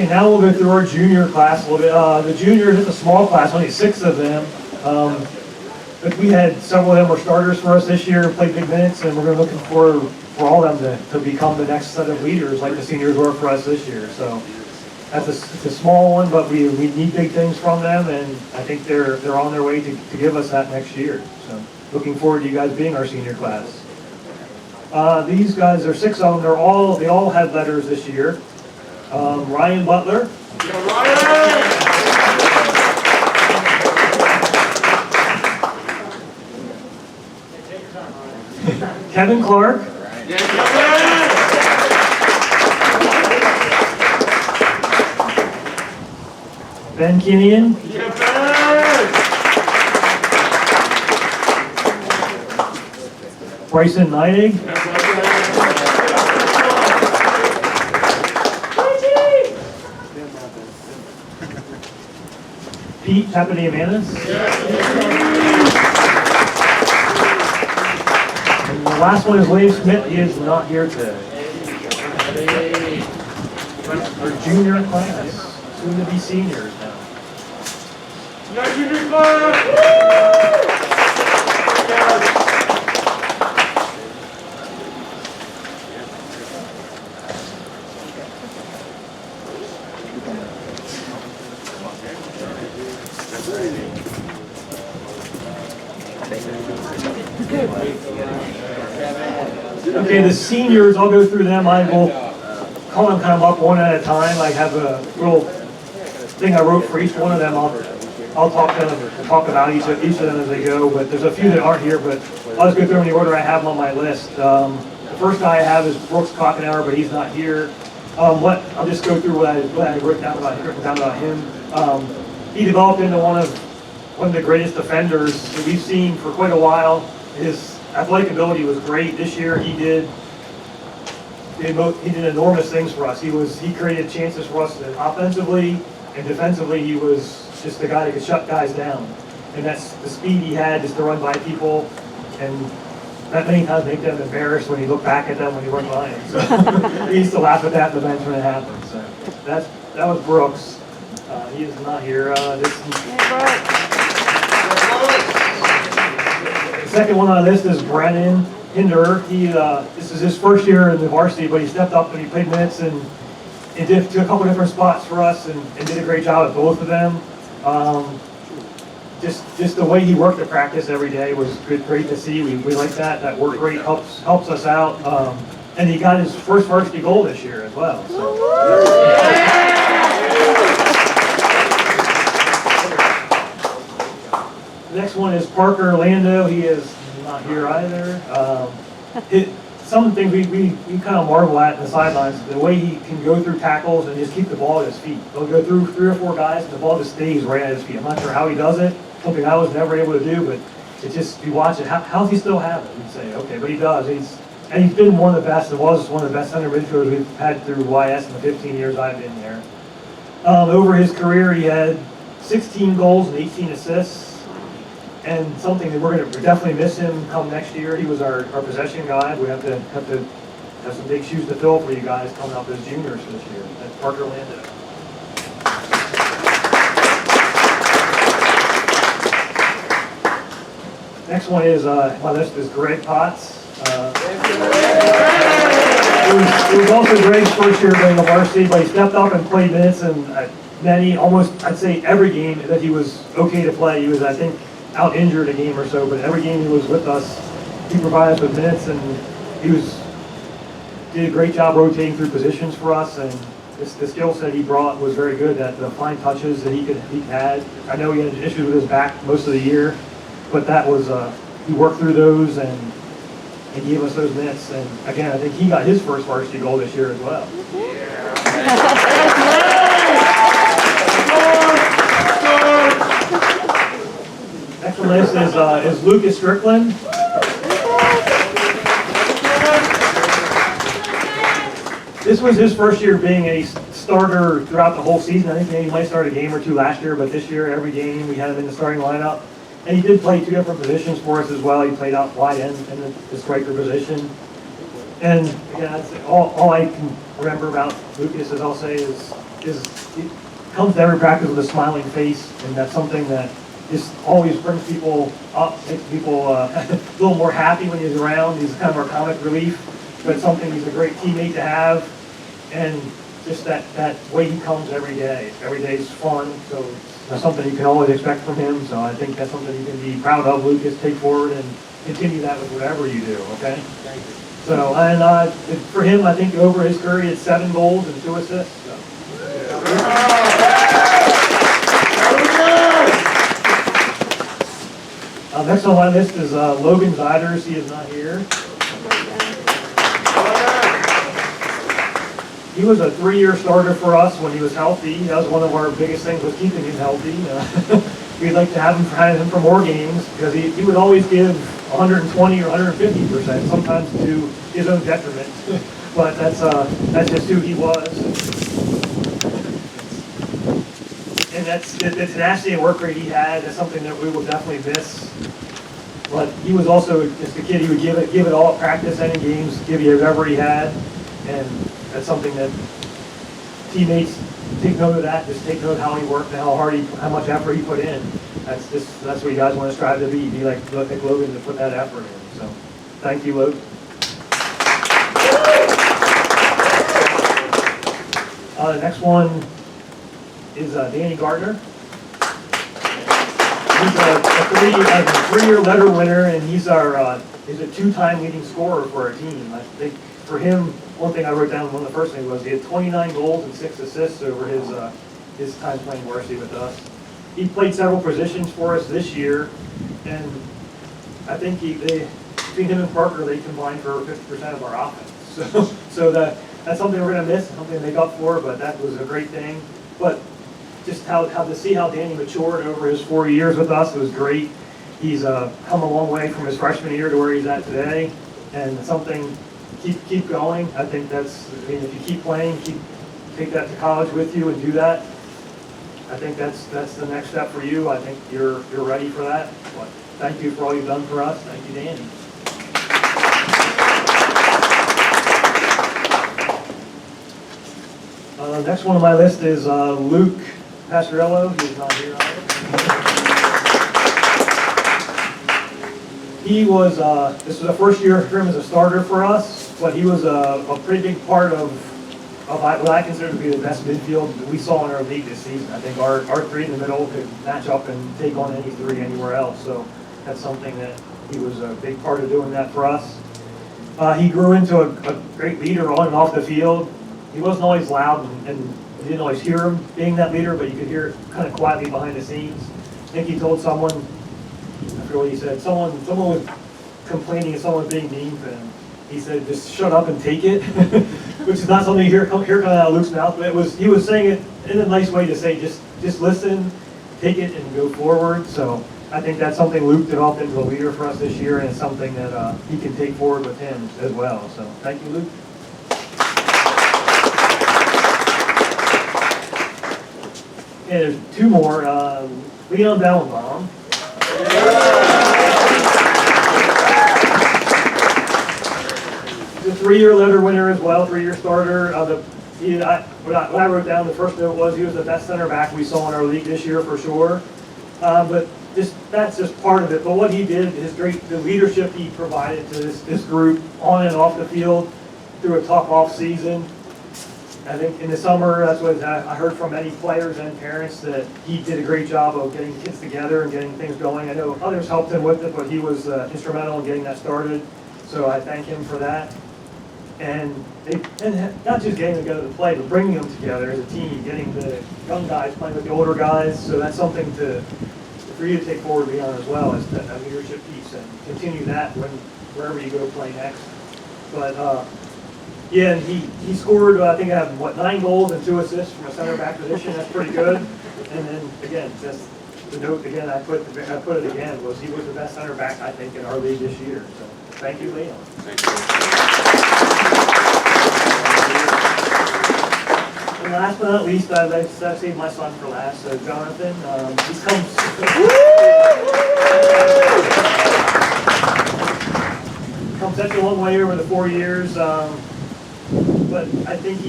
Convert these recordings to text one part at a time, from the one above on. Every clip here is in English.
Okay, now we'll go through our junior class a little bit. The juniors, it's a small class, only 6 of them. But we had several of them were starters for us this year, played big minutes, and we're looking for all of them to become the next set of leaders like the seniors were for us this year. So it's a small one, but we need big things from them, and I think they're on their way to give us that next year. So looking forward to you guys being our senior class. These guys, there are 6 of them. They all had letters this year. Ryan Butler. Yeah, Ryan! Kevin Clark. Yeah, Kevin! Ben Kinnian. Yeah, Ben! Bryson Neidig. Yeah, Bryson. Pete Tapadiamanis. And the last one is William Smith. He is not here today. Our junior class, soon to be seniors now. Yeah, junior class! Okay, the seniors, I'll go through them. I will call them kind of up one at a time. I have a little thing I wrote for each one of them. I'll talk about each of them as they go, but there's a few that aren't here, but I'll just go through them in the order I have them on my list. The first guy I have is Brooks Kochenauer, but he's not here. I'll just go through what I wrote down about him. He developed into one of the greatest defenders that we've seen for quite a while. His athletic ability was great. This year he did enormous things for us. He created chances for us offensively and defensively. He was just the guy that could shut guys down. And that's the speed he had just to run by people, and that many times make them embarrassed when you look back at them when you run by him. So we used to laugh at that in the bench when it happened. So that was Brooks. He is not here. The second one on the list is Brennan Hinder. This is his first year in the varsity, but he stepped up and he played minutes and did to a couple different spots for us and did a great job at both of them. Just the way he worked at practice every day was great to see. We like that. That work rate helps us out. And he got his first varsity goal this year as well. So. The next one is Parker Lando. He is not here either. Some things we kind of marvel at in the sidelines, the way he can go through tackles and just keep the ball at his feet. He'll go through 3 or 4 guys and the ball just stays right at his feet. I'm not sure how he does it. Something I was never able to do, but it's just, you watch it, how does he still have it? You'd say, okay, but he does. He's been one of the best, and was one of the best center midfielders we've had through YS in the 15 years I've been there. Over his career, he had 16 goals and 18 assists. And something that we're definitely miss him come next year. He was our possession guy. We have to have some big shoes to fill for you guys coming up as juniors this year. That's Parker Lando. Next one is my list is Greg Potts. It was also Greg's first year being a varsity, but he stepped up and played minutes in I'd say every game that he was okay to play. He was, I think, out injured a game or so, but every game he was with us, he provided us with minutes, and he did a great job rotating through positions for us, and the skill set he brought was very good. That the fine touches that he had. I know he had issues with his back most of the year, but that was he worked through those and gave us those minutes. And again, I think he got his first varsity goal this year as well. Next on the list is Lucas Strickland. This was his first year being a starter throughout the whole season. I think maybe he might start a game or 2 last year, but this year, every game we had him in the starting lineup. And he did play 2 different positions for us as well. He played out wide end in the striker position. And again, all I can remember about Lucas, as I'll say, is he comes to every practice with a smiling face, and that's something that just always brings people up, makes people a little more happy when he's around. He's kind of our comic relief, but it's something he's a great teammate to have, and just that way he comes every day. Every day is fun, so that's something you can always expect from him. So I think that's something you can be proud of, Lucas. Take forward and continue that with whatever you do. Okay. Thank you. So and for him, I think over his career, it's 7 goals and 2 assists. So. Next on my list is Logan Ziders. He is not here. He was a 3-year starter for us when he was healthy. That was one of our biggest things, was keeping him healthy. We'd like to have him for more games because he would always give 120 or 150%, sometimes to his own detriment. But that's just who he was. And that's the tenacity and work rate he had. That's something that we will definitely miss. But he was also just a kid. He would give it all at practice and in games, give you whatever he had, and that's something that teammates take note of. That just take note of how he worked and how much effort he put in. That's what you guys want to strive to be like Logan, to put that effort in. So, thank you, Logan. The next one is Danny Gardner. He's a 3-year letter winner, and he's a 2-time leading scorer for our team. I think for him, one thing I wrote down, one of the first things was he had 29 goals and 6 assists over his time playing varsity with us. He played several positions for us this year, and I think between him and Parker, they combined for 50% of our offense. So that's something we're going to miss, something to make up for, but that was a great thing. But just how to see how Danny matured over his 4 years with us, it was great. He's come a long way from his freshman year to where he's at today, and something, keep going. I think if you keep playing, take that to college with you and do that. I think that's the next step for you. I think you're ready for that. But thank you for all you've done for us. Thank you, Danny. Next one on my list is Luke Pastorello. He's not here either. He was, this was the first year for him as a starter for us, but he was a pretty big part of what I consider to be the best midfield that we saw in our league this season. I think our 3 in the middle could match up and take on any 3 anywhere else, so that's something that he was a big part of doing that for us. He grew into a great leader on and off the field. He wasn't always loud, and you didn't always hear him being that leader, but you could hear it kind of quietly behind the scenes. I think he told someone, I forget what he said, someone was complaining and someone was being mean to him. He said, just shut up and take it, which is not something you hear coming out of Luke's mouth, but he was saying it in a nice way to say, just listen, take it, and go forward. So I think that's something Luke developed into a leader for us this year, and it's something that he can take forward with him as well. So thank you, Luke. Okay, there's 2 more. Leon Bellenbaum. He's a 3-year letter winner as well, 3-year starter. What I wrote down, the first note was he was the best center back we saw in our league this year for sure. But that's just part of it. But what he did, the leadership he provided to this group on and off the field through a tough off season. I think in the summer, that's what I heard from many players and parents, that he did a great job of getting kids together and getting things going. I know others helped him with it, but he was instrumental in getting that started. So I thank him for that. And not just getting them together to play, but bringing them together as a team, getting the young guys playing with the older guys. So that's something for you to take forward beyond as well, as that leadership piece, and continue that wherever you go play next. But yeah, and he scored, I think I have, 9 goals and 2 assists from a center back position. That's pretty good. And then, again, just the note again, I put it again, was he was the best center back, I think, in our league this year. So thank you, Leon. Thank you. And last but not least, I've saved my son for last. So Jonathan, he's come such a long way over the 4 years. But I think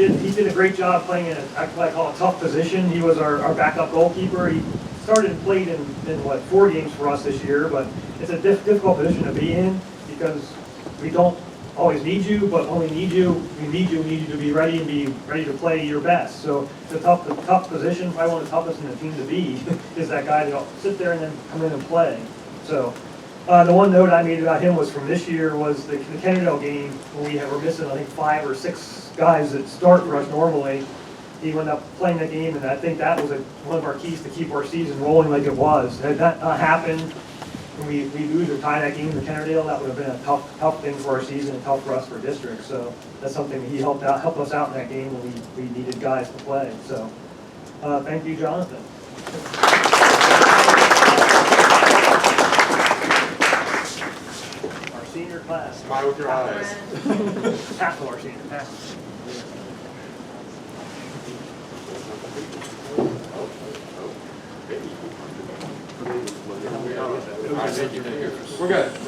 he did a great job playing in what I call a tough position. He was our backup goalkeeper. He started and played in 4 games for us this year, but it's a difficult position to be in because we don't always need you, but when we need you to be ready and be ready to play your best. So it's a tough position. Probably one of the toughest in the team to be is that guy that'll sit there and then come in and play. So the one note I made about him was from this year was the Kennedale game when we were missing, I think, 5 or 6 guys that start for us normally. He ended up playing that game, and I think that was one of our keys to keep our season rolling like it was. Had that not happened, and we lose or tie that game to Kennedale, that would have been a tough thing for our season and tough for us for district. So that's something that he helped us out in that game when we needed guys to play. So thank you, Jonathan. Our senior class. Smile with your eyes. Half of our senior class. We're good.